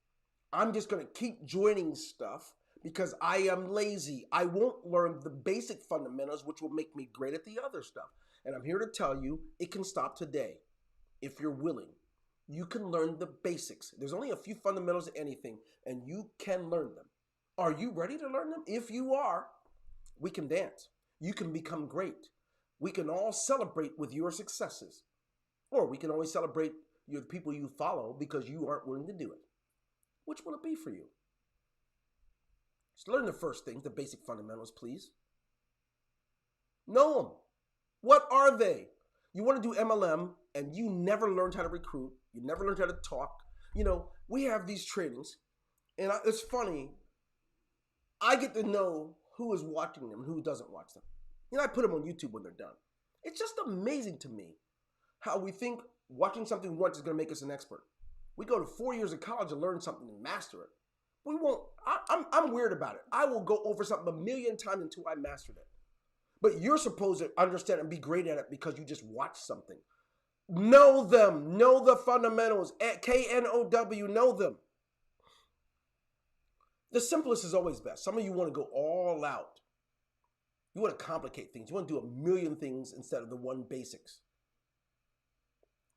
I'm just going to keep joining stuff because I am lazy. I won't learn the basic fundamentals, which will make me great at the other stuff. And I'm here to tell you, it can stop today if you're willing. You can learn the basics. There's only a few fundamentals of anything, and you can learn them. Are you ready to learn them? If you are, we can dance. You can become great. We can all celebrate with your successes. Or we can only celebrate the people you follow because you aren't willing to do it. Which will it be for you? Just learn the first things, the basic fundamentals, please. Know them. What are they? You want to do MLM and you never learned how to recruit. You never learned how to talk. You know, we have these trainings, and it's funny. I get to know who is watching them and who doesn't watch them. You know, I put them on YouTube when they're done. It's just amazing to me how we think watching something once is going to make us an expert. We go to 4 years of college to learn something and master it. We won't. I'm weird about it. I will go over something a million times until I mastered it. But you're supposed to understand and be great at it because you just watched something. Know them. Know the fundamentals. KNOW. Know them. The simplest is always best. Some of you want to go all out. You want to complicate things. You want to do a million things instead of the one basics.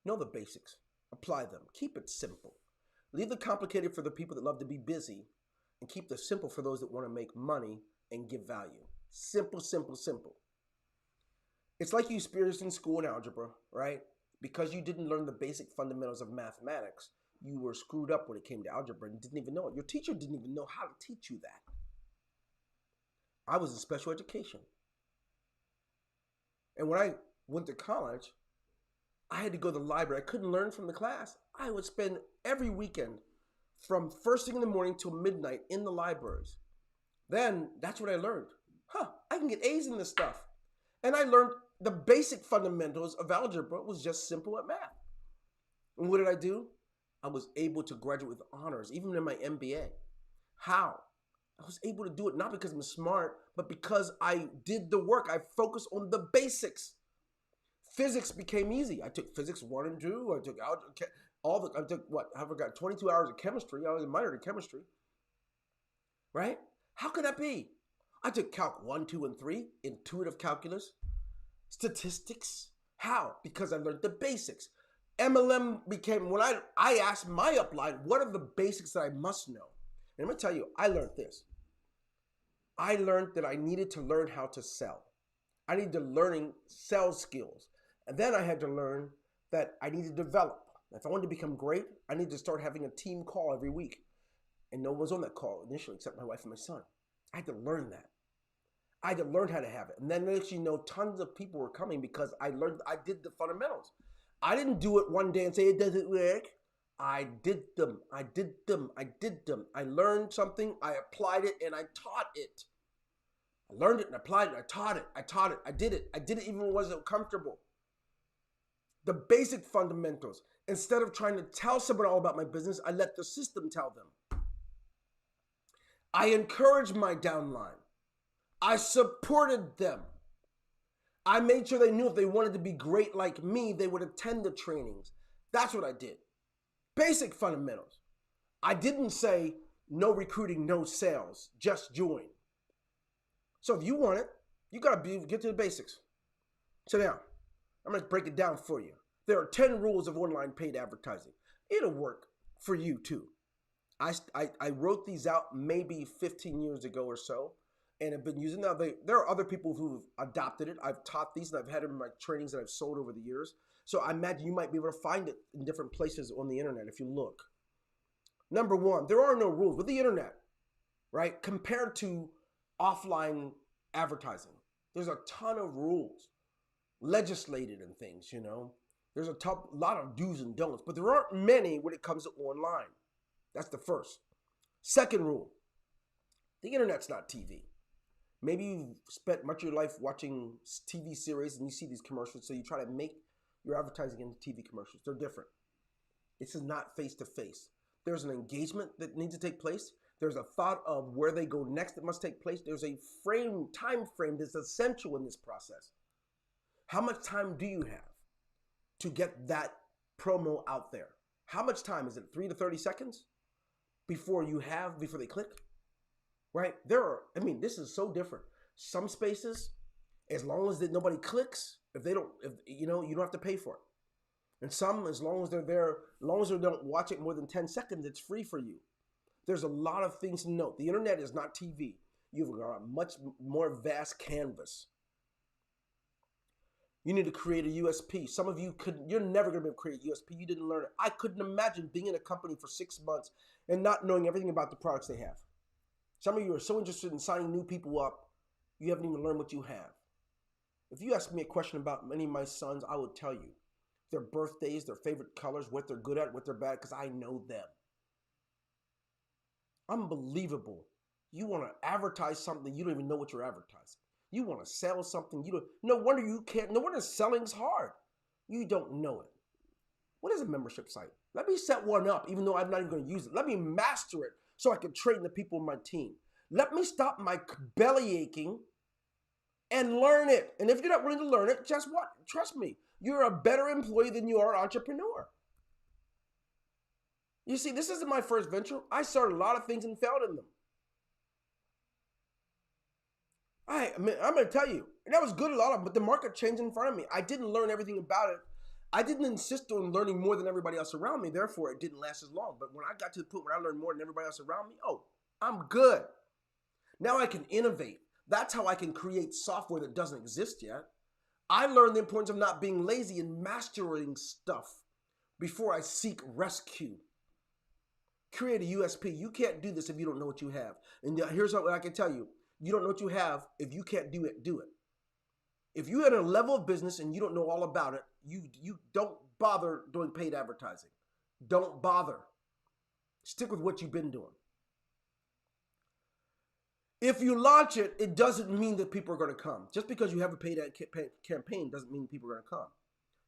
Know the basics. Apply them. Keep it simple. Leave the complicated for the people that love to be busy, and keep the simple for those that want to make money and give value. Simple, simple, simple. It's like you experienced in school in algebra, right? Because you didn't learn the basic fundamentals of mathematics, you were screwed up when it came to algebra and didn't even know it. Your teacher didn't even know how to teach you that. I was in special education. And when I went to college, I had to go to the library. I couldn't learn from the class. I would spend every weekend from first thing in the morning till midnight in the libraries. Then that's what I learned. I can get A's in this stuff. And I learned the basic fundamentals of algebra was just simple at math. And what did I do? I was able to graduate with honors, even in my MBA. How? I was able to do it not because I'm smart, but because I did the work. I focused on the basics. Physics became easy. I took physics 1 and 2. I took algebra, I took what? I forgot 22 hours of chemistry. I was a minor in chemistry. Right? How could that be? I took Calc 1, 2, and 3, intuitive calculus, statistics. How? Because I learned the basics. MLM became, when I asked my upline, what are the basics that I must know? And I'm going to tell you, I learned this. I learned that I needed to learn how to sell. I needed to learning sales skills. And then I had to learn that I needed to develop. If I wanted to become great, I needed to start having a team call every week. And no one was on that call initially except my wife and my son. I had to learn that. I had to learn how to have it. And then next you know, tons of people were coming because I did the fundamentals. I didn't do it one day and say it doesn't work. I did them. I learned something, I applied it, and I taught it. I learned it and applied it. I taught it. I did it even when it wasn't comfortable. The basic fundamentals. Instead of trying to tell someone all about my business, I let the system tell them. I encouraged my downline. I supported them. I made sure they knew if they wanted to be great like me, they would attend the trainings. That's what I did. Basic fundamentals. I didn't say no recruiting, no sales, just join. So if you want it, You got to get to the basics. So now, I'm going to break it down for you. There are 10 rules of online paid advertising. It'll work for you too. I wrote these out maybe 15 years ago or so, and have been using them. There are other people who've adopted it. I've taught these, and I've had them in my trainings that I've sold over the years. So I imagine you might be able to find it in different places on the internet if you look. Number one, there are no rules with the internet, right? Compared to offline advertising, there's a ton of rules, legislated and things, you know. There's a lot of do's and don'ts, but there aren't many when it comes to online. That's the first. Second rule, the internet's not TV. Maybe you've spent much of your life watching TV series and you see these commercials, so you try to make your advertising into TV commercials. They're different. This is not face-to-face. There's an engagement that needs to take place. There's a thought of where they go next that must take place. There's a time frame that's essential in this process. How much time do you have to get that promo out there? How much time? Is it 3 to 30 seconds before they click? Right? This is so different. Some spaces, as long as nobody clicks, you don't have to pay for it. And some, as long as they're there, as long as they don't watch it more than 10 seconds, it's free for you. There's a lot of things to note. The internet is not TV. You've got a much more vast canvas. You need to create a USP. Some of you you're never going to be able to create a USP. You didn't learn it. I couldn't imagine being in a company for 6 months and not knowing everything about the products they have. Some of you are so interested in signing new people up, you haven't even learned what you have. If you ask me a question about any of my sons, I would tell you their birthdays, their favorite colors, what they're good at, what they're bad, because I know them. Unbelievable. You want to advertise something, you don't even know what you're advertising. You want to sell something, no wonder selling's hard. You don't know it. What is a membership site? Let me set one up, even though I'm not even going to use it. Let me master it so I can train the people on my team. Let me stop my belly aching and learn it. And if you're not willing to learn it, just what? Trust me, you're a better employee than you are entrepreneur. You see, this isn't my first venture. I started a lot of things and failed in them. I'm going to tell you, and that was good a lot of them, but the market changed in front of me. I didn't learn everything about it. I didn't insist on learning more than everybody else around me. Therefore, it didn't last as long. But when I got to the point where I learned more than everybody else around me, I'm good. Now I can innovate. That's how I can create software that doesn't exist yet. I learned the importance of not being lazy and mastering stuff before I seek rescue. Create a USP. You can't do this if you don't know what you have. And here's what I can tell you. You don't know what you have. If you can't do it, do it. If you're at a level of business and you don't know all about it, you don't bother doing paid advertising. Don't bother. Stick with what you've been doing. If you launch it, it doesn't mean that people are going to come. Just because you have a paid ad campaign doesn't mean people are going to come.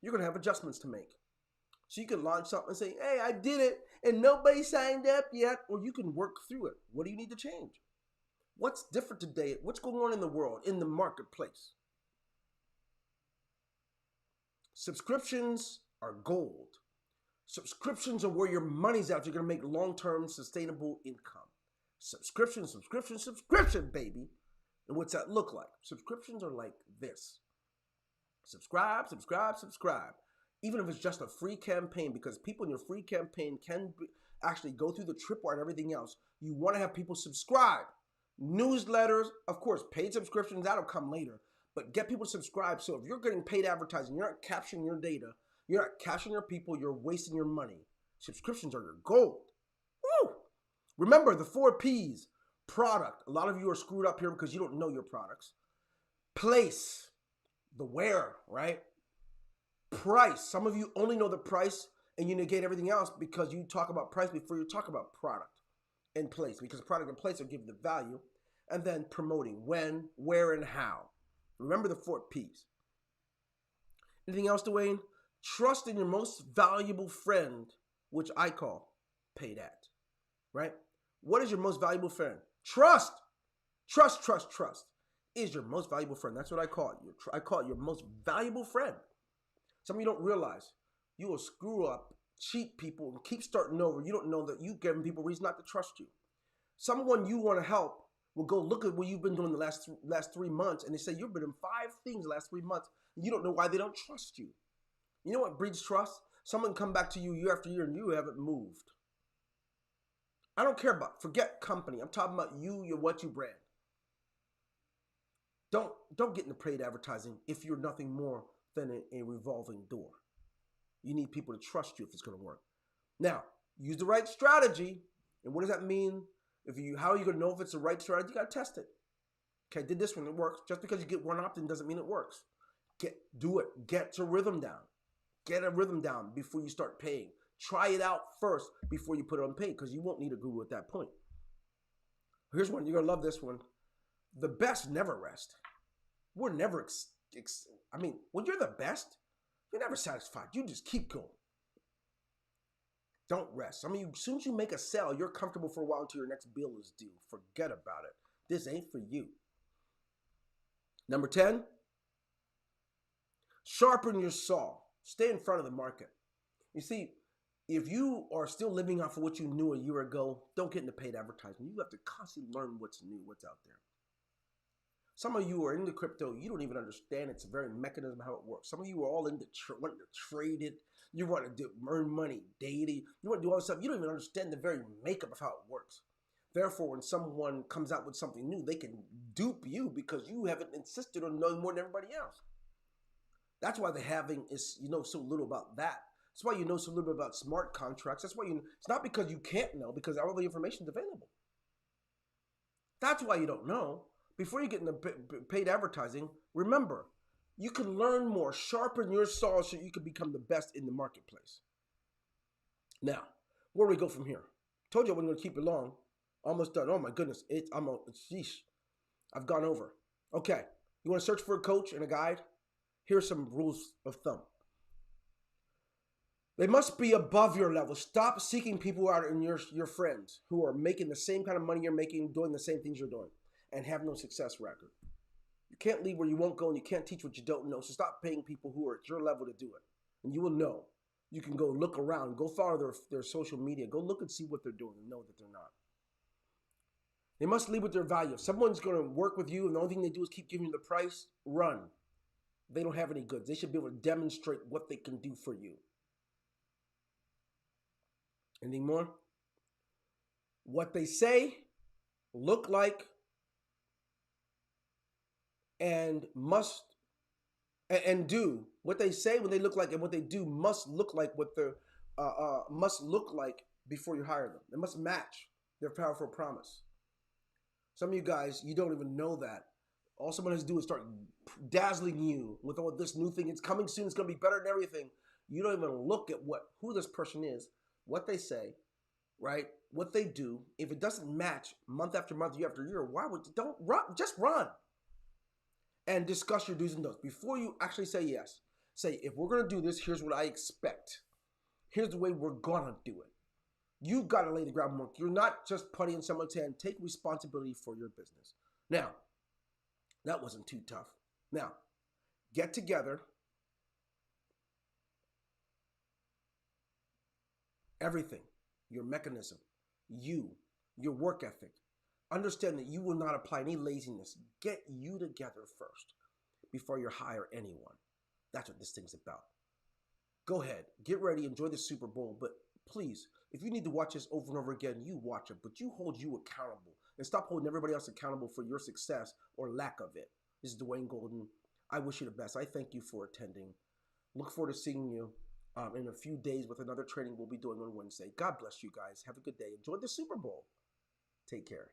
You're going to have adjustments to make. So you can launch something and say, hey, I did it and nobody signed up yet. Or you can work through it. What do you need to change? What's different today? What's going on in the world, in the marketplace? Subscriptions are gold. Subscriptions are where your money's at. You're going to make long-term sustainable income. Subscription, baby. And what's that look like? Subscriptions are like this. Subscribe. Even if it's just a free campaign, because people in your free campaign can actually go through the tripwire and everything else. You want to have people subscribe. Newsletters, of course, paid subscriptions, that'll come later. But get people to subscribe. So if you're getting paid advertising, you're not capturing your data, you're not capturing your people, you're wasting your money. Subscriptions are your gold. Woo! Remember the 4 P's. Product. A lot of you are screwed up here because you don't know your products. Place. The where, right? Price. Some of you only know the price and you negate everything else because you talk about price before you talk about product and place, because product and place will give the value. And then promoting when, where, and how. Remember the 4 P's. Anything else, Dwayne? Trust in your most valuable friend, which I call paid ads, right? What is your most valuable friend? Trust is your most valuable friend. That's what I call it. I call it your most valuable friend. Some of you don't realize you will screw up, cheat people, and keep starting over. You don't know that you've given people reason not to trust you. Someone you want to help will go look at what you've been doing the last 3 months, and they say you've been doing 5 things the last 3 months, and you don't know why they don't trust you. You know what breeds trust? Someone come back to you year after year, and you haven't moved. I don't care about, forget company. I'm talking about you, what you brand. Don't get into paid advertising if you're nothing more than a revolving door. You need people to trust you if it's going to work. Now, use the right strategy. And what does that mean? How are you going to know if it's the right strategy? You got to test it. Okay, I did this one, it works. Just because you get one opt-in doesn't mean it works. Do it. Get your rhythm down. Get a rhythm down before you start paying. Try it out first before you put it on paid, because you won't need a guru at that point. Here's one. You're going to love this one. The best never rest. We're never, when you're the best, you're never satisfied. You just keep going. Don't rest. As soon as you make a sale, you're comfortable for a while until your next bill is due. Forget about it. This ain't for you. Number 10, sharpen your saw. Stay in front of the market. You see, if you are still living off of what you knew a year ago, don't get into paid advertising. You have to constantly learn what's new, what's out there. Some of you are into crypto. You don't even understand its very mechanism, how it works. Some of you are all into wanting to trade it. You want to earn money daily. You want to do all this stuff. You don't even understand the very makeup of how it works. Therefore, when someone comes out with something new, they can dupe you because you haven't insisted on knowing more than everybody else. That's why the halving is, so little about that. That's why you know so little about smart contracts. That's why it's not because you can't know, because all the information is available. That's why you don't know. Before you get into paid advertising, remember, you can learn more, sharpen your saw so you can become the best in the marketplace. Now, where do we go from here? Told you I wasn't going to keep it long. Almost done. Oh my goodness, sheesh. I've gone over. Okay, you want to search for a coach and a guide? Here's some rules of thumb. They must be above your level. Stop seeking people out in your friends who are making the same kind of money you're making, doing the same things you're doing, and have no success record. You can't lead where you won't go, and you can't teach what you don't know. So stop paying people who are at your level to do it, and you will know. You can go look around, go follow their social media, go look and see what they're doing, and know that they're not. They must lead with their value. If someone's going to work with you, and the only thing they do is keep giving you the price, run. They don't have any goods. They should be able to demonstrate what they can do for you. Anything more? What they say, look like, and do. What they say, when they look like, and what they do must look like what they're must look like before you hire them. They must match their powerful promise. Some of you guys, you don't even know that. All someone has to do is start dazzling you with all this new thing. It's coming soon. It's going to be better than everything. You don't even look at who this person is, what they say, right? What they do. If it doesn't match month after month, year after year, don't run? Just run. And discuss your do's and don'ts. Before you actually say yes, say, if we're going to do this, here's what I expect. Here's the way we're going to do it. You've got to lay the groundwork. You're not just putting in someone's hand. Take responsibility for your business. Now, that wasn't too tough. Now, get together. Everything, your mechanism, your work ethic. Understand that you will not apply any laziness. Get you together first before you hire anyone. That's what this thing's about. Go ahead, get ready, enjoy the Super Bowl, but please, if you need to watch this over and over again, you watch it, but you hold you accountable and stop holding everybody else accountable for your success or lack of it. This is Dwayne Golden. I wish you the best. I thank you for attending. Look forward to seeing you in a few days with another training we'll be doing on Wednesday. God bless you guys. Have a good day. Enjoy the Super Bowl. Take care.